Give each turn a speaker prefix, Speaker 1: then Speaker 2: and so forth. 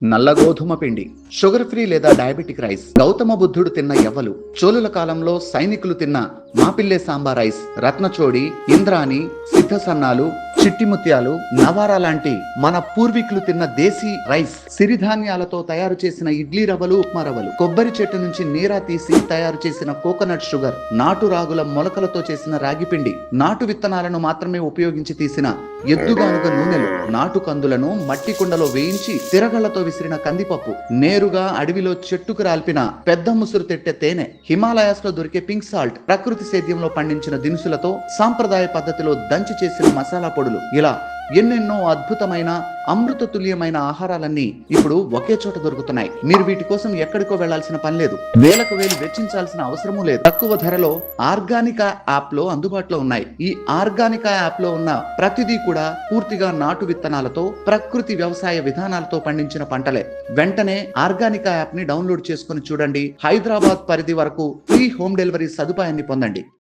Speaker 1: నల్ల గోధుమ పిండి, షుగర్ ఫ్రీ లేదా డయాబెటిక్ రైస్, గౌతమ బుద్ధుడు తిన్న ఎవ్వలు, చోళుల కాలంలో సైనికులు తిన్న మాపిల్లే సాంబార్ రైస్, రత్నచోడి, ఇంద్రాని, సిద్ధ సన్నాలు, చిట్టి ముత్యాలు, నవారా లాంటి మన పూర్వీకులు తిన్న దేశీ రైస్, సిరిధాన్యాలతో తయారు చేసిన ఇడ్లీ రవ్వలు, ఉప్మా రవ్వలు, కొబ్బరి చెట్టు నుంచి నీరా తీసి తయారు చేసిన కోకోనట్ షుగర్, నాటు రాగుల మొలకలతో చేసిన రాగి పిండి, నాటు విత్తనాలను మాత్రమే ఉపయోగించి తీసిన ఎద్దుగానుగ నూనెలు, నాటు కందులను మట్టి కుండలో వేయించి తిరగళ్లతో విసిరిన కందిపప్పు, నేరుగా అడవిలో చెట్టుకు రాల్పిన పెద్ద ముసురు తెట్టె తేనె, హిమాలయాస్ లో దొరికే పింక్ సాల్ట్, ప్రకృతి సేద్యంలో పండించిన దినుసులతో సాంప్రదాయ పద్ధతిలో దంచి చేసిన మసాలా పొడులు, ఇలా ఎన్నెన్నో అద్భుతమైన అమృత తుల్యమైన ఆహారాలన్నీ ఇప్పుడు ఒకే చోట దొరుకుతున్నాయి. మీరు వీటి కోసం ఎక్కడికో వెళ్లాల్సిన పని లేదు, వేలకు వేలు వెచ్చించాల్సిన అవసరమూ లేదు. తక్కువ ధరలో ఆర్గానికా యాప్ లో అందుబాటులో ఉన్నాయి. ఈ ఆర్గానికా యాప్ లో ఉన్న ప్రతిదీ కూడా పూర్తిగా నాటు విత్తనాలతో, ప్రకృతి వ్యవసాయ విధానాలతో పండించిన పంటలే. వెంటనే ఆర్గానికా యాప్ ని డౌన్లోడ్ చేసుకుని చూడండి. హైదరాబాద్ పరిధి వరకు ఫ్రీ హోమ్ డెలివరీ సదుపాయాన్ని పొందండి.